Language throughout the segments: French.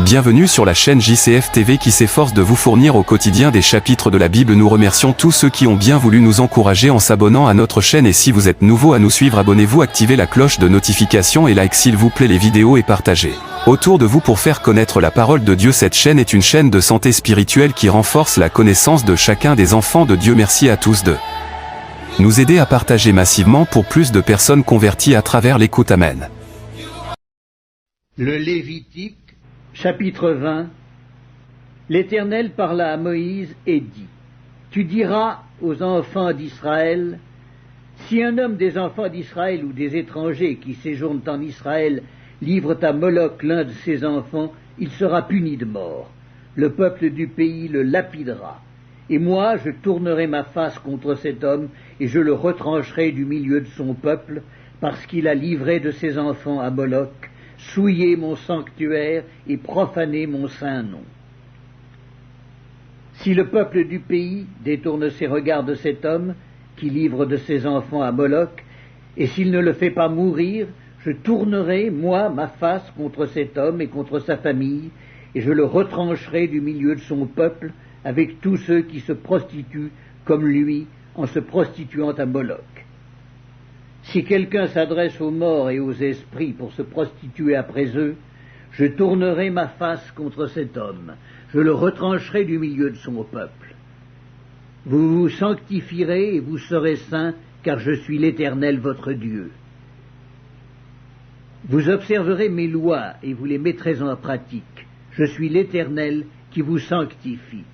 Bienvenue sur la chaîne JCF TV qui s'efforce de vous fournir au quotidien des chapitres de la Bible. Nous remercions tous ceux qui ont bien voulu nous encourager en s'abonnant à notre chaîne, et si vous êtes nouveau à nous suivre, abonnez-vous, activez la cloche de notification et like s'il vous plaît les vidéos et partagez autour de vous pour faire connaître la parole de Dieu. Cette chaîne est une chaîne de santé spirituelle qui renforce la connaissance de chacun des enfants de Dieu. Merci à tous de nous aider à partager massivement pour plus de personnes converties à travers l'écoute. Amen. Le Lévitique, chapitre 20. L'Éternel parla à Moïse et dit: Tu diras aux enfants d'Israël, si un homme des enfants d'Israël ou des étrangers qui séjournent en Israël livre à Moloch l'un de ses enfants, il sera puni de mort. Le peuple du pays le lapidera. Et moi, je tournerai ma face contre cet homme, et je le retrancherai du milieu de son peuple, parce qu'il a livré de ses enfants à Moloch, souillé mon sanctuaire et profané mon saint nom. Si le peuple du pays détourne ses regards de cet homme, qui livre de ses enfants à Moloch, et s'il ne le fait pas mourir, je tournerai, moi, ma face contre cet homme et contre sa famille, et je le retrancherai du milieu de son peuple, avec tous ceux qui se prostituent comme lui, en se prostituant à Moloch. Si quelqu'un s'adresse aux morts et aux esprits pour se prostituer après eux, je tournerai ma face contre cet homme, je le retrancherai du milieu de son peuple. Vous vous sanctifierez et vous serez saints, car je suis l'Éternel votre Dieu. Vous observerez mes lois et vous les mettrez en pratique. Je suis l'Éternel qui vous sanctifie.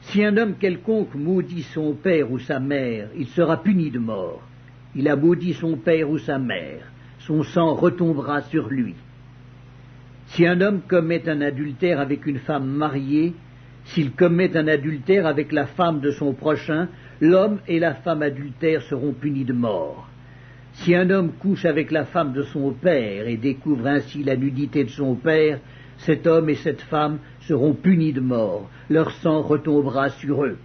Si un homme quelconque maudit son père ou sa mère, il sera puni de mort. Il a maudit son père ou sa mère, son sang retombera sur lui. Si un homme commet un adultère avec une femme mariée, s'il commet un adultère avec la femme de son prochain, l'homme et la femme adultère seront punis de mort. Si un homme couche avec la femme de son père et découvre ainsi la nudité de son père, cet homme et cette femme seront punis de mort, leur sang retombera sur eux.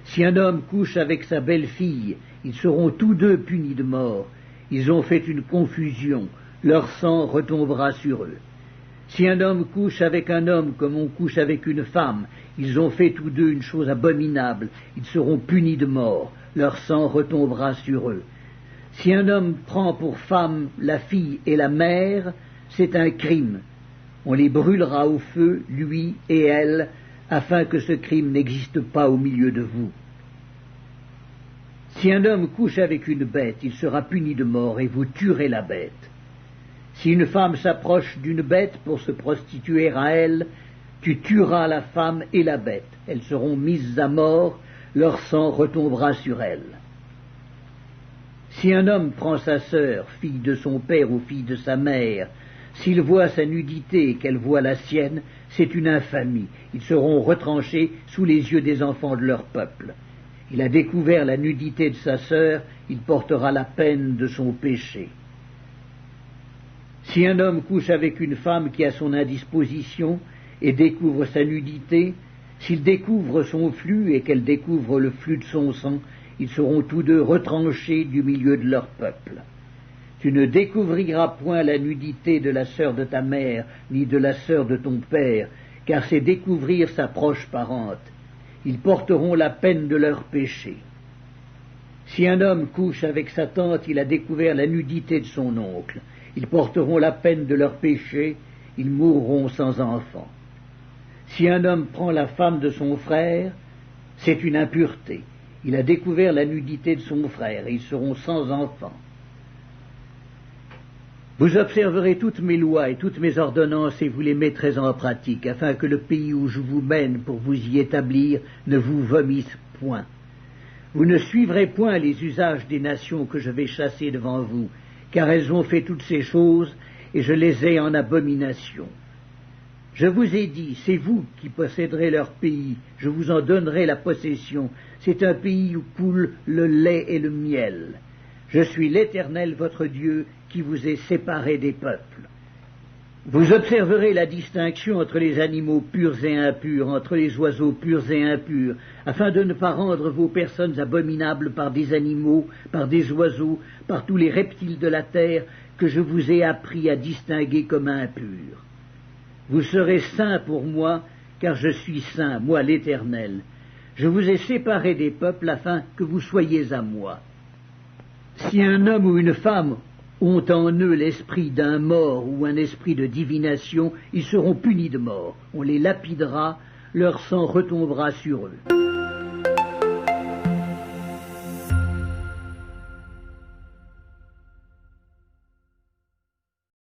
Si un homme couche avec sa belle-fille, ils seront tous deux punis de mort. Ils ont fait une confusion, leur sang retombera sur eux. Si un homme couche avec un homme comme on couche avec une femme, ils ont fait tous deux une chose abominable, ils seront punis de mort, leur sang retombera sur eux. Si un homme prend pour femme la fille et la mère, c'est un crime. On les brûlera au feu, lui et elle, afin que ce crime n'existe pas au milieu de vous. Si un homme couche avec une bête, il sera puni de mort et vous tuerez la bête. Si une femme s'approche d'une bête pour se prostituer à elle, tu tueras la femme et la bête. Elles seront mises à mort, leur sang retombera sur elles. Si un homme prend sa sœur, fille de son père ou fille de sa mère, s'il voit sa nudité et qu'elle voit la sienne, c'est une infamie. Ils seront retranchés sous les yeux des enfants de leur peuple. Il a découvert la nudité de sa sœur, il portera la peine de son péché. Si un homme couche avec une femme qui a son indisposition et découvre sa nudité, s'il découvre son flux et qu'elle découvre le flux de son sang, ils seront tous deux retranchés du milieu de leur peuple. Tu ne découvriras point la nudité de la sœur de ta mère, ni de la sœur de ton père, car c'est découvrir sa proche parente. Ils porteront la peine de leur péché. Si un homme couche avec sa tante, il a découvert la nudité de son oncle. Ils porteront la peine de leur péché, ils mourront sans enfant. Si un homme prend la femme de son frère, c'est une impureté. Il a découvert la nudité de son frère, et ils seront sans enfant. Vous observerez toutes mes lois et toutes mes ordonnances et vous les mettrez en pratique, afin que le pays où je vous mène pour vous y établir ne vous vomisse point. Vous ne suivrez point les usages des nations que je vais chasser devant vous, car elles ont fait toutes ces choses, et je les ai en abomination. Je vous ai dit, c'est vous qui posséderez leur pays, je vous en donnerai la possession. C'est un pays où coule le lait et le miel. Je suis l'Éternel votre Dieu qui vous ai séparé des peuples. Vous observerez la distinction entre les animaux purs et impurs, entre les oiseaux purs et impurs, afin de ne pas rendre vos personnes abominables par des animaux, par des oiseaux, par tous les reptiles de la terre que je vous ai appris à distinguer comme impurs. Vous serez saints pour moi, car je suis saint, moi l'Éternel. Je vous ai séparés des peuples afin que vous soyez à moi. Si un homme ou une femme ont en eux l'esprit d'un mort ou un esprit de divination, ils seront punis de mort. On les lapidera, leur sang retombera sur eux.